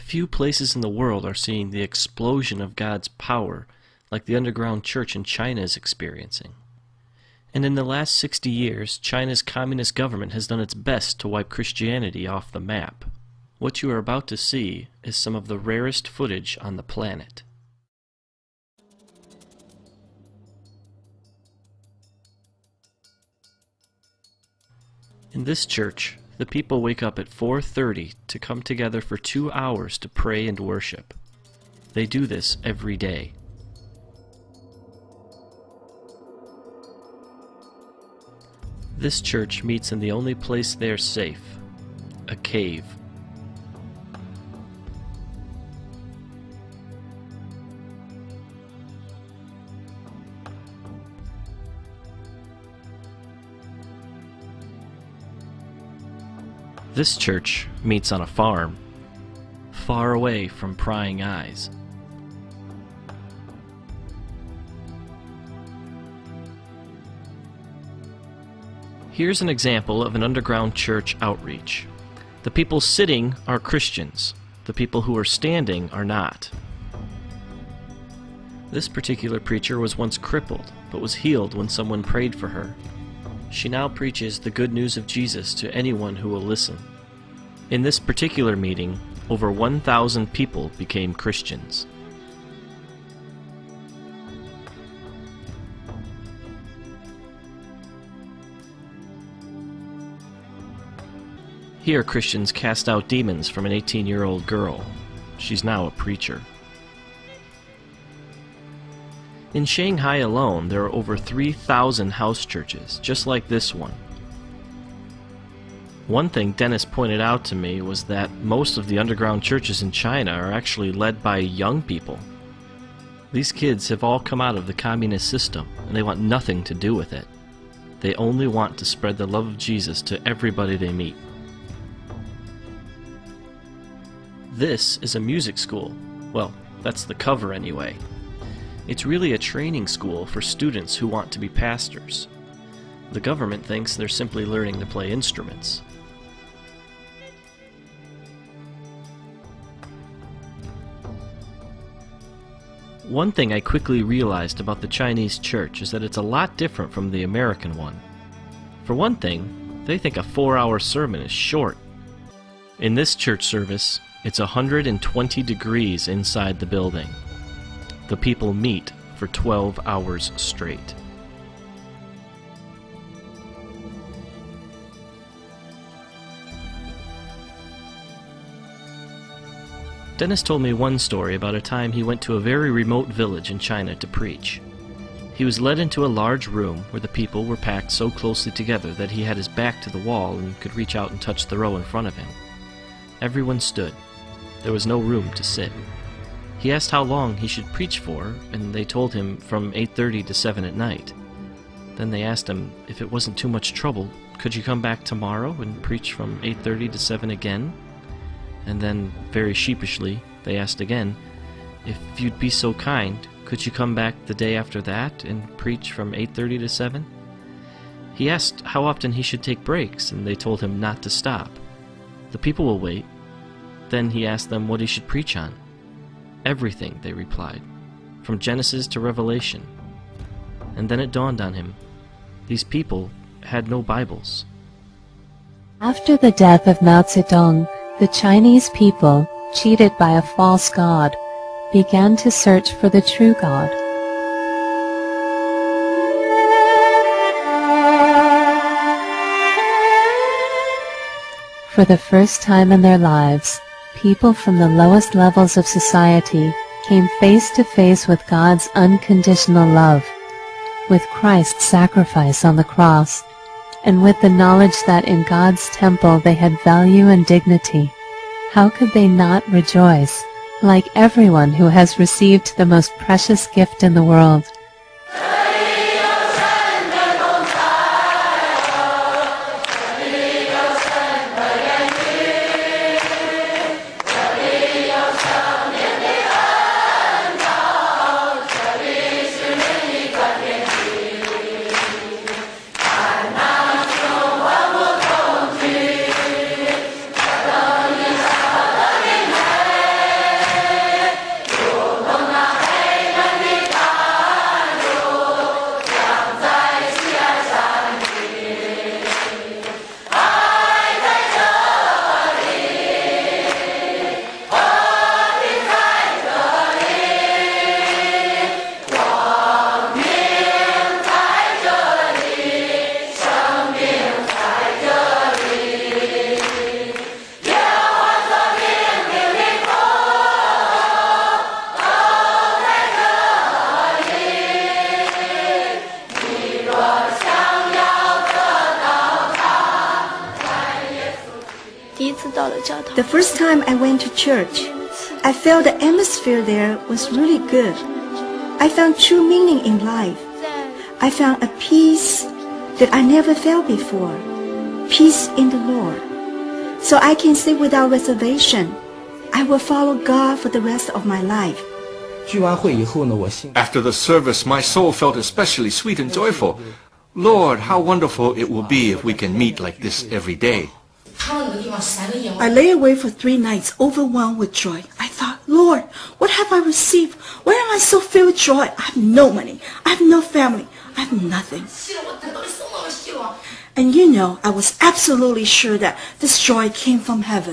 Few places in the world are seeing the explosion of God's power like the underground church in China is experiencing. And in the last 60 years, China's communist government has done its best to wipe Christianity off the map. What you are about to see is some of the rarest footage on the planet. In this church, the people wake up at 4:30 to come together for 2 hours to pray and worship. They do this every day. This church meets in the only place they're safe, a cave. This church meets on a farm, far away from prying eyes. Here's an example of an underground church outreach. The people sitting are Christians. The people who are standing are not. This particular preacher was once crippled, but was healed when someone prayed for her. She now preaches the good news of Jesus to anyone who will listen. In this particular meeting, over 1,000 people became Christians. Here Christians cast out demons from an 18-year-old girl. She's now a preacher. In Shanghai alone, there are over 3,000 house churches, just like this one. One thing Dennis pointed out to me was that most of the underground churches in China are actually led by young people. These kids have all come out of the communist system, and they want nothing to do with it. They only want to spread the love of Jesus to everybody they meet. This is a music school. Well, that's the cover anyway. It's really a training school for students who want to be pastors. The government thinks they're simply learning to play instruments. One thing I quickly realized about the Chinese church is that it's a lot different from the American one. For one thing, they think a 4-hour sermon is short. In this church service, it's 120 degrees inside the building. The people meet for 12 hours straight. Dennis told me one story about a time he went to a very remote village in China to preach. He was led into a large room where the people were packed so closely together that he had his back to the wall and could reach out and touch the row in front of him. Everyone stood. There was no room to sit. He asked how long he should preach for, and they told him from 8:30 to 7 at night. Then they asked him if it wasn't too much trouble, could you come back tomorrow and preach from 8:30 to 7 again? And then, very sheepishly, they asked again, if you'd be so kind, could you come back the day after that and preach from 8:30 to 7? He asked how often he should take breaks, and they told him not to stop. The people will wait. Then he asked them what he should preach on. Everything, they replied, from Genesis to Revelation. And then it dawned on him, these people had no Bibles. After the death of Mao Zedong, the Chinese people, cheated by a false god, began to search for the true God. For the first time in their lives, people from the lowest levels of society came face to face with God's unconditional love, with Christ's sacrifice on the cross, and with the knowledge that in God's temple they had value and dignity. How could they not rejoice, like everyone who has received the most precious gift in the world? The first time I went to church, I felt the atmosphere there was really good. I found true meaning in life. I found a peace that I never felt before. Peace in the Lord. So I can say without reservation, I will follow God for the rest of my life. 聚完会以后呢，我心 After the service, my soul felt especially sweet and joyful. Lord, how wonderful it will be if we can meet like this every day. I lay awake for 3 nights, overwhelmed with joy. I thought, Lord, what have I received? Why am I so filled with joy? I have no money. I have no family. I have nothing. And you know, I was absolutely sure that this joy came from heaven.